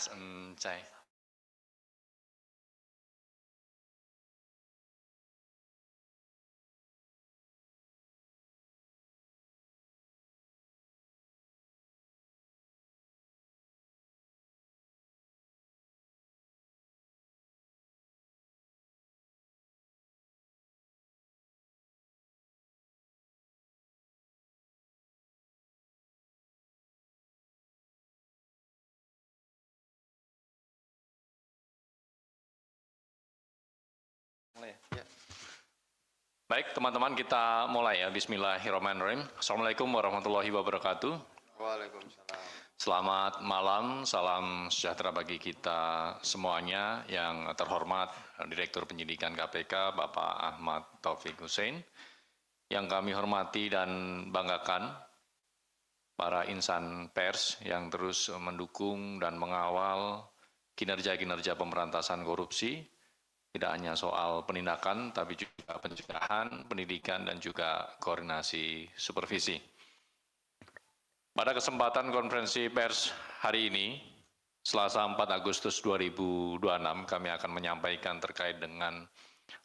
Cai. Ya. Baik, teman-teman, kita mulai ya. Bismillahirrahmanirrahim. Assalamualaikum warahmatullahi wabarakatuh. Waalaikumsalam. Selamat malam, salam sejahtera bagi kita semuanya. Yang terhormat Direktur Penyidikan KPK, Bapak Ahmad Taufik Hussein. Yang kami hormati dan banggakan, para insan pers yang terus mendukung dan mengawal kinerja-kinerja pemberantasan korupsi, tidak hanya soal penindakan, tapi juga pencegahan, pendidikan, dan juga koordinasi supervisi. Pada kesempatan konferensi pers hari ini, Selasa 4 Agustus 2026, kami akan menyampaikan terkait dengan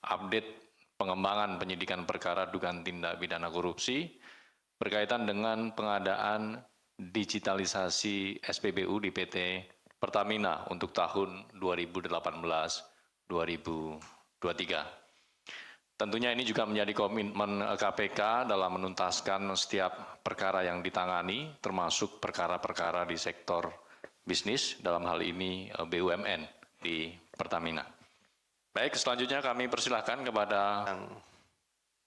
update pengembangan penyidikan perkara dugaan tindak pidana korupsi berkaitan dengan pengadaan digitalisasi SPBU di PT Pertamina untuk tahun 2018-2023. Tentunya ini juga menjadi komitmen KPK dalam menuntaskan setiap perkara yang ditangani, termasuk perkara-perkara di sektor bisnis, dalam hal ini BUMN di Pertamina. Baik, selanjutnya kami persilahkan kepada yang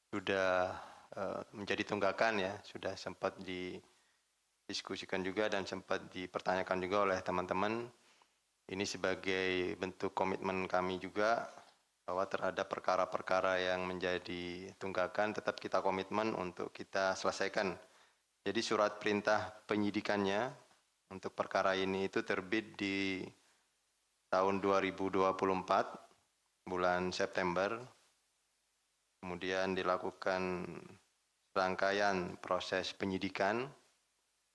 sudah menjadi tunggakan ya, sudah sempat didiskusikan juga dan sempat dipertanyakan juga oleh teman-teman. Ini sebagai bentuk komitmen kami juga bahwa terhadap perkara-perkara yang menjadi tunggakan tetap kita komitmen untuk kita selesaikan. Jadi surat perintah penyidikannya untuk perkara ini itu terbit di tahun 2024 bulan September. Kemudian dilakukan rangkaian proses penyidikan,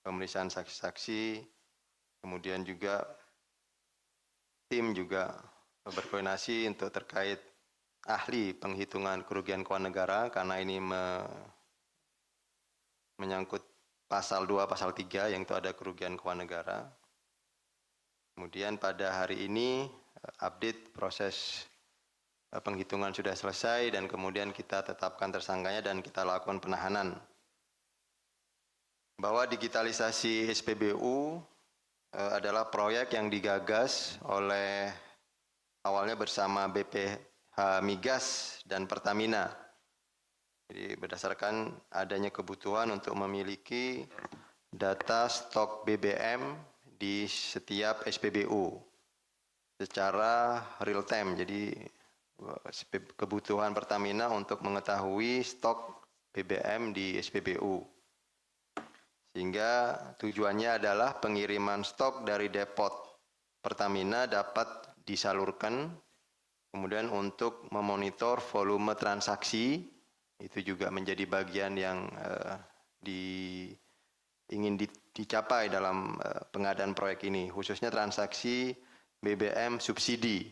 pemeriksaan saksi-saksi, kemudian juga tim juga berkoordinasi untuk terkait ahli penghitungan kerugian keuangan negara karena ini menyangkut pasal 2, pasal 3 yang itu ada kerugian keuangan negara. Kemudian pada hari ini update proses penghitungan sudah selesai dan kemudian kita tetapkan tersangkanya dan kita lakukan penahanan. Bahwa digitalisasi SPBU adalah proyek yang digagas oleh awalnya bersama BPH Migas dan Pertamina. Jadi berdasarkan adanya kebutuhan untuk memiliki data stok BBM di setiap SPBU secara real time. Jadi kebutuhan Pertamina untuk mengetahui stok BBM di SPBU. Sehingga tujuannya adalah pengiriman stok dari depot Pertamina dapat disalurkan, kemudian untuk memonitor volume transaksi, itu juga menjadi bagian yang ingin dicapai dalam pengadaan proyek ini, khususnya transaksi BBM subsidi,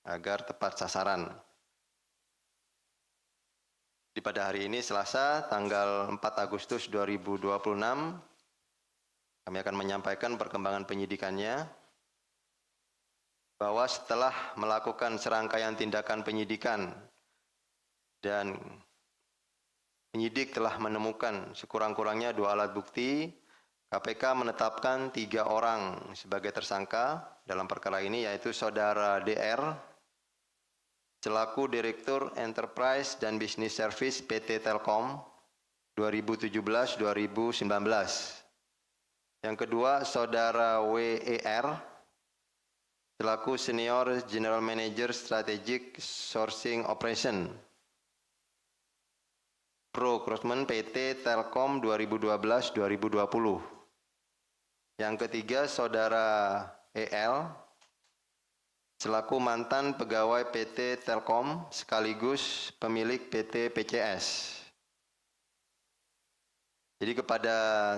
agar tepat sasaran. Di pada hari ini Selasa tanggal 4 Agustus 2026 kami akan menyampaikan perkembangan penyidikannya bahwa setelah melakukan serangkaian tindakan penyidikan dan penyidik telah menemukan sekurang-kurangnya 2 alat bukti, KPK menetapkan 3 orang sebagai tersangka dalam perkara ini, yaitu Saudara DR selaku Direktur Enterprise dan Business Service PT Telkom 2017-2019. Yang kedua, Saudara WER selaku Senior General Manager Strategic Sourcing Operation Procurement PT Telkom 2012-2020. Yang ketiga, Saudara EL selaku mantan pegawai PT Telkom sekaligus pemilik PT PCS. Jadi kepada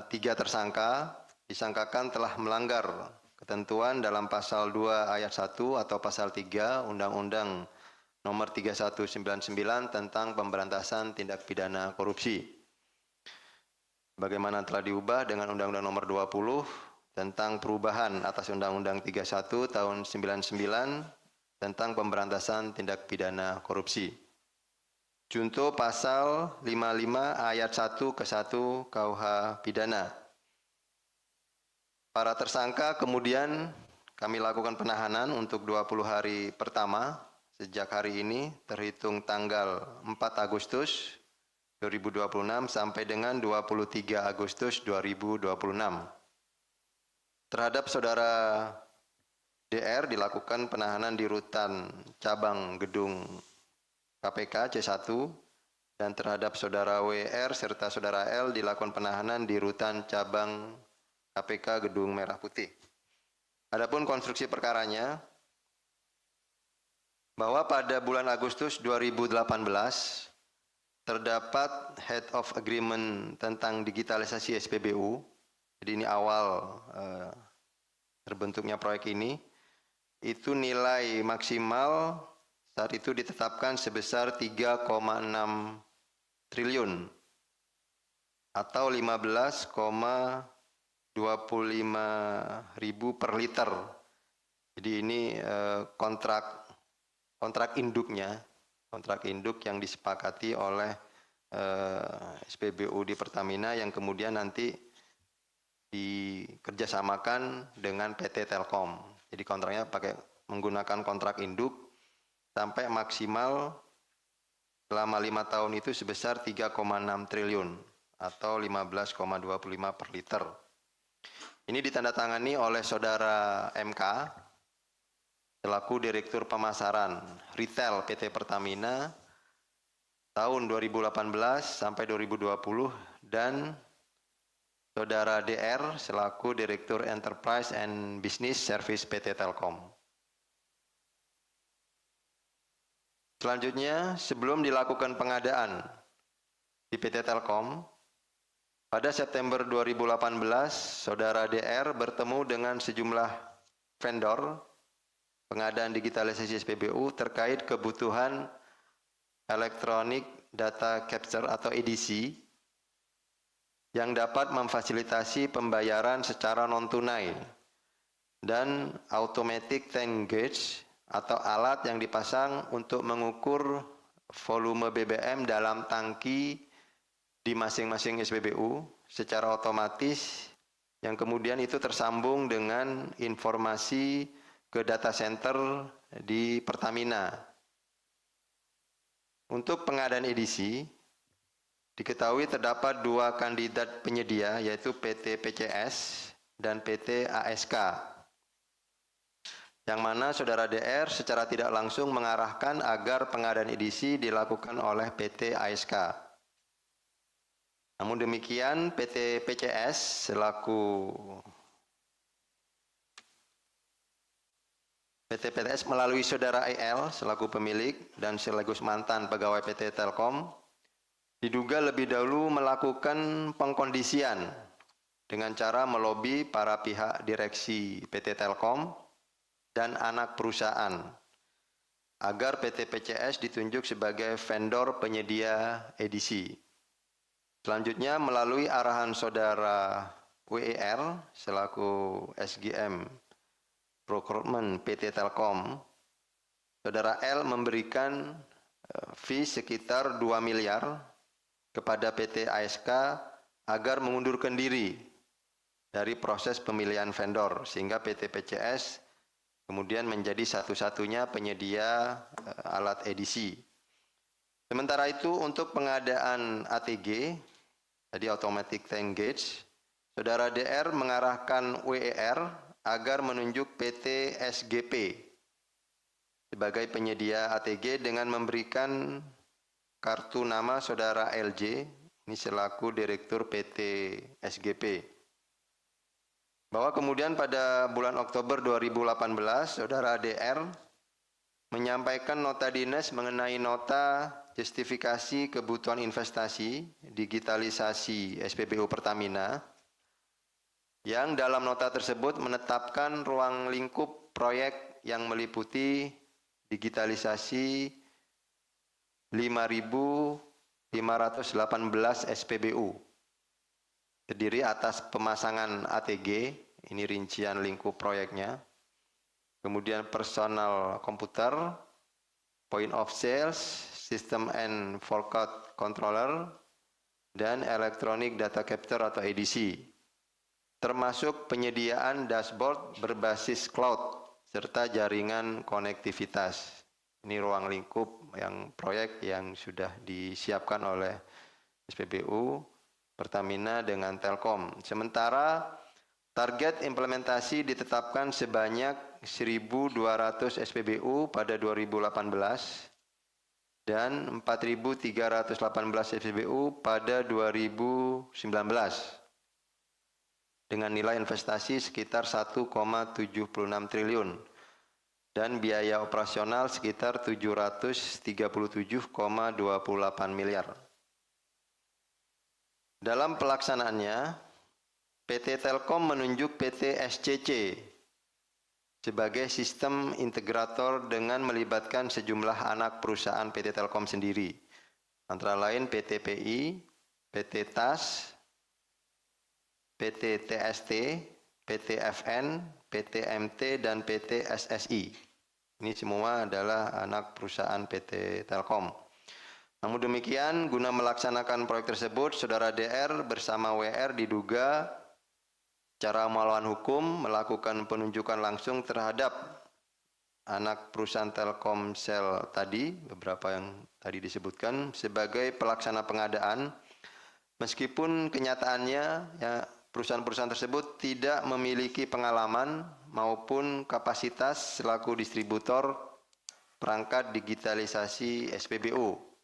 3 tersangka disangkakan telah melanggar ketentuan dalam pasal 2 ayat 1 atau pasal 3 Undang-Undang Nomor 3199 tentang pemberantasan tindak pidana korupsi. Bagaimana telah diubah dengan Undang-Undang Nomor 20 tentang perubahan atas Undang-Undang 31 tahun 99 tentang pemberantasan tindak pidana korupsi. Contoh pasal 55 ayat 1 ke 1 KUH pidana. Para tersangka kemudian kami lakukan penahanan untuk 20 hari pertama sejak hari ini terhitung tanggal 4 Agustus 2026 sampai dengan 23 Agustus 2026. Terhadap saudara DR dilakukan penahanan di Rutan Cabang Gedung KPK C1 dan terhadap saudara WR serta saudara L dilakukan penahanan di Rutan Cabang KPK Gedung Merah Putih. Adapun konstruksi perkaranya, bahwa pada bulan Agustus 2018 terdapat Head of Agreement tentang digitalisasi SPBU. Jadi ini awal terbentuknya proyek ini. Itu nilai maksimal saat itu ditetapkan sebesar 3,6 triliun atau 15,25 ribu per liter. Jadi ini kontrak induknya, kontrak induk yang disepakati oleh SPBU di Pertamina yang kemudian nanti dikerjasamakan dengan PT Telkom. Jadi kontraknya menggunakan kontrak induk sampai maksimal selama 5 tahun itu sebesar 3,6 triliun atau 15,25 per liter. Ini ditandatangani oleh saudara MK selaku Direktur Pemasaran Retail PT Pertamina tahun 2018 sampai 2020 dan saudara DR selaku Direktur Enterprise and Business Service PT Telkom. Selanjutnya, sebelum dilakukan pengadaan di PT Telkom, pada September 2018, saudara DR bertemu dengan sejumlah vendor pengadaan digitalisasi SPBU terkait kebutuhan Electronic Data Capture atau EDC yang dapat memfasilitasi pembayaran secara non-tunai dan Automatic Tank Gauge atau alat yang dipasang untuk mengukur volume BBM dalam tangki di masing-masing SPBU secara otomatis yang kemudian itu tersambung dengan informasi ke data center di Pertamina. Untuk pengadaan edisi, diketahui terdapat 2 kandidat penyedia yaitu PT PCS dan PT ASK. Yang mana saudara DR secara tidak langsung mengarahkan agar pengadaan edisi dilakukan oleh PT ASK. Namun demikian PT PCS selaku PT PTS melalui saudara EL selaku pemilik dan sekaligus mantan pegawai PT Telkom diduga lebih dahulu melakukan pengkondisian dengan cara melobi para pihak direksi PT Telkom dan anak perusahaan agar PT PCS ditunjuk sebagai vendor penyedia edisi. Selanjutnya melalui arahan saudara WER selaku SGM Procurement PT Telkom, saudara L memberikan fee sekitar 2 miliar kepada PT ASK agar mengundurkan diri dari proses pemilihan vendor sehingga PT PCS kemudian menjadi satu-satunya penyedia alat edisi. Sementara itu untuk pengadaan ATG, tadi Automatic Tank Gauge, saudara DR mengarahkan WER agar menunjuk PT SGP sebagai penyedia ATG dengan memberikan kartu nama saudara LJ, ini selaku Direktur PT SGP. Bahwa kemudian pada bulan Oktober 2018, saudara DR menyampaikan nota dinas mengenai nota justifikasi kebutuhan investasi digitalisasi SPBU Pertamina yang dalam nota tersebut menetapkan ruang lingkup proyek yang meliputi digitalisasi 5.518 SPBU. Terdiri atas pemasangan ATG, ini rincian lingkup proyeknya, kemudian personal komputer, point of sales, system and forecast controller, dan electronic data capture atau EDC, termasuk penyediaan dashboard berbasis cloud serta jaringan konektivitas. Ini ruang lingkup yang proyek yang sudah disiapkan oleh SPBU, Pertamina dengan Telkom. Sementara target implementasi ditetapkan sebanyak 1.200 SPBU pada 2018 dan 4.318 SPBU pada 2019 dengan nilai investasi sekitar 1,76 triliun dan biaya operasional sekitar 737,28 miliar. Dalam pelaksanaannya, PT Telkom menunjuk PT SCC sebagai sistem integrator dengan melibatkan sejumlah anak perusahaan PT Telkom sendiri, antara lain PT PI, PT TAS, PT TST, PT FN, PT MT, dan PT SSI. Ini semua adalah anak perusahaan PT Telkom. Namun demikian, guna melaksanakan proyek tersebut, Saudara DR bersama WR diduga secara melawan hukum melakukan penunjukan langsung terhadap anak perusahaan Telkomsel tadi, beberapa yang tadi disebutkan, sebagai pelaksana pengadaan, meskipun kenyataannya ya, perusahaan-perusahaan tersebut tidak memiliki pengalaman maupun kapasitas selaku distributor perangkat digitalisasi SPBU.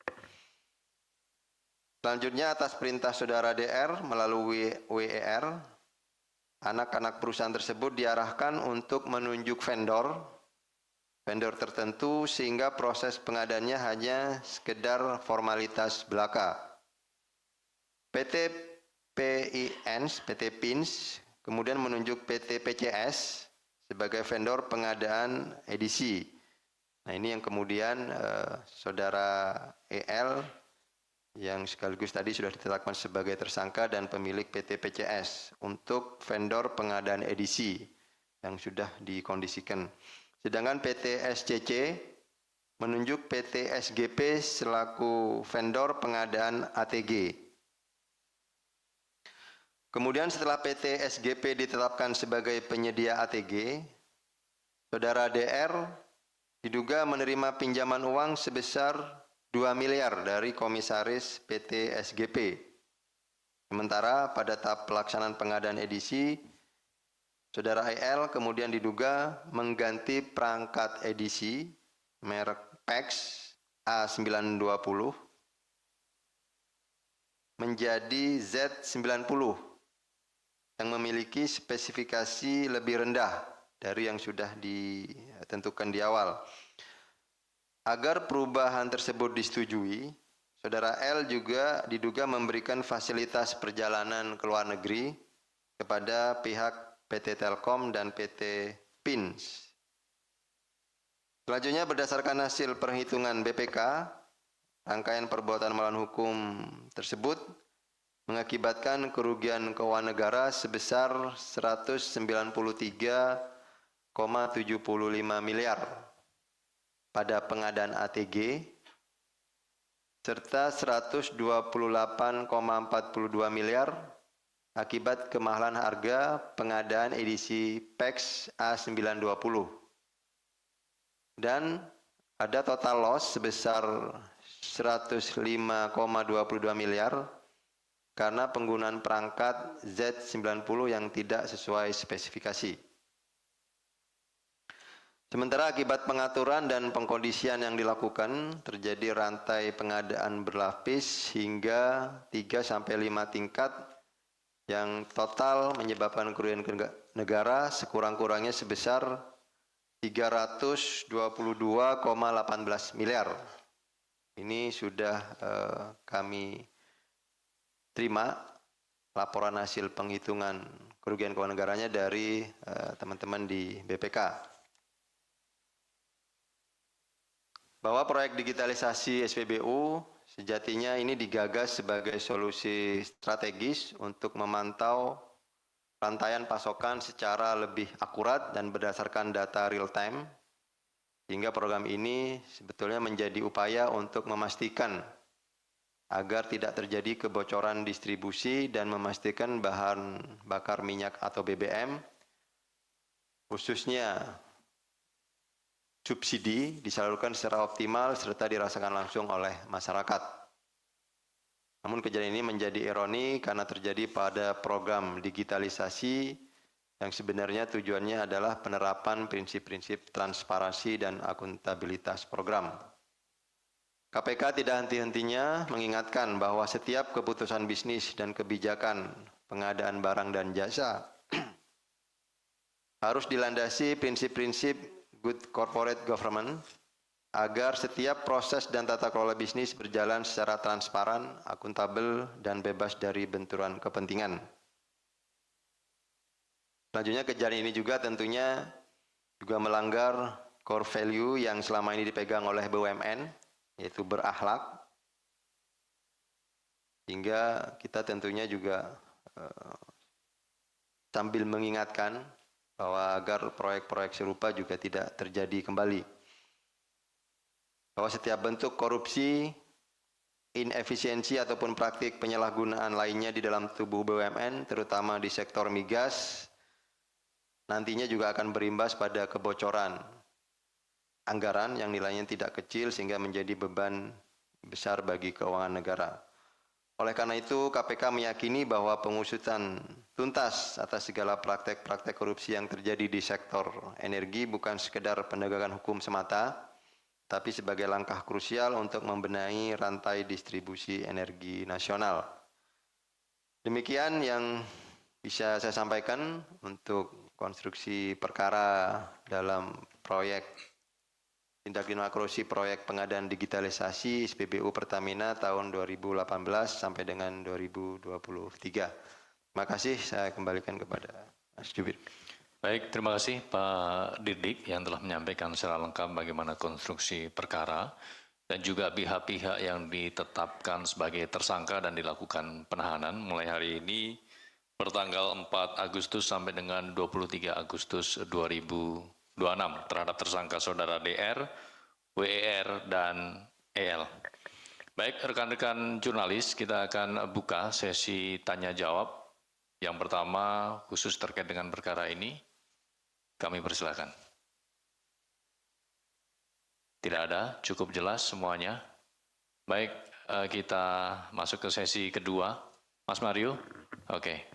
Selanjutnya atas perintah Saudara DR melalui WER, anak-anak perusahaan tersebut diarahkan untuk menunjuk vendor tertentu sehingga proses pengadaannya hanya sekedar formalitas belaka. PT PINS kemudian menunjuk PT PCS sebagai vendor pengadaan edisi. Nah, ini yang kemudian Saudara EL yang sekaligus tadi sudah ditetapkan sebagai tersangka dan pemilik PT PCS untuk vendor pengadaan edisi yang sudah dikondisikan. Sedangkan PT SCC menunjuk PT SGP selaku vendor pengadaan ATG. Kemudian setelah PT SGP ditetapkan sebagai penyedia ATG, Saudara DR diduga menerima pinjaman uang sebesar 2 miliar dari komisaris PT SGP. Sementara pada tahap pelaksanaan pengadaan edisi, Saudara IL kemudian diduga mengganti perangkat edisi merek PEX A920 menjadi Z90 yang memiliki spesifikasi lebih rendah dari yang sudah ditentukan di awal. Agar perubahan tersebut disetujui, Saudara L juga diduga memberikan fasilitas perjalanan ke luar negeri kepada pihak PT Telkom dan PT PINS. Selanjutnya berdasarkan hasil perhitungan BPK, rangkaian perbuatan melawan hukum tersebut mengakibatkan kerugian keuangan negara sebesar 193,75 miliar pada pengadaan ATG serta 128,42 miliar akibat kemahalan harga pengadaan edisi PEX A920 dan ada total loss sebesar 105,22 miliar karena penggunaan perangkat Z90 yang tidak sesuai spesifikasi. Sementara akibat pengaturan dan pengkondisian yang dilakukan, terjadi rantai pengadaan berlapis hingga 3-5 tingkat yang total menyebabkan kerugian negara sekurang-kurangnya sebesar 322,18 miliar. Ini sudah kami terima laporan hasil penghitungan kerugian keuangan negaranya dari teman-teman di BPK. Bahwa proyek digitalisasi SPBU sejatinya ini digagas sebagai solusi strategis untuk memantau rantaian pasokan secara lebih akurat dan berdasarkan data real time, sehingga program ini sebetulnya menjadi upaya untuk memastikan agar tidak terjadi kebocoran distribusi dan memastikan bahan bakar minyak atau BBM, khususnya subsidi, disalurkan secara optimal serta dirasakan langsung oleh masyarakat. Namun kejadian ini menjadi ironi karena terjadi pada program digitalisasi yang sebenarnya tujuannya adalah penerapan prinsip-prinsip transparansi dan akuntabilitas program. KPK tidak henti-hentinya mengingatkan bahwa setiap keputusan bisnis dan kebijakan pengadaan barang dan jasa harus dilandasi prinsip-prinsip good corporate government agar setiap proses dan tata kelola bisnis berjalan secara transparan, akuntabel, dan bebas dari benturan kepentingan. Selanjutnya, kejadian ini juga tentunya juga melanggar core value yang selama ini dipegang oleh BUMN, yaitu berakhlak, hingga kita tentunya juga sambil mengingatkan bahwa agar proyek-proyek serupa juga tidak terjadi kembali. Bahwa setiap bentuk korupsi, inefisiensi ataupun praktik penyalahgunaan lainnya di dalam tubuh BUMN, terutama di sektor migas, nantinya juga akan berimbas pada kebocoran anggaran yang nilainya tidak kecil sehingga menjadi beban besar bagi keuangan negara. Oleh karena itu, KPK meyakini bahwa pengusutan tuntas atas segala praktek-praktek korupsi yang terjadi di sektor energi bukan sekedar penegakan hukum semata, tapi sebagai langkah krusial untuk membenahi rantai distribusi energi nasional. Demikian yang bisa saya sampaikan untuk konstruksi perkara dalam proyek tindak pidana korupsi proyek pengadaan digitalisasi SPBU Pertamina tahun 2018 sampai dengan 2023. Terima kasih, saya kembalikan kepada Mas Jubir. Baik, terima kasih Pak Dirdik yang telah menyampaikan secara lengkap bagaimana konstruksi perkara dan juga pihak-pihak yang ditetapkan sebagai tersangka dan dilakukan penahanan mulai hari ini bertanggal 4 Agustus sampai dengan 23 Agustus 2026 terhadap tersangka saudara DR, WER, dan EL. Baik, rekan-rekan jurnalis, kita akan buka sesi tanya jawab. Yang pertama khusus terkait dengan perkara ini. Kami persilakan. Tidak ada, cukup jelas semuanya. Baik, kita masuk ke sesi kedua. Mas Mario, oke.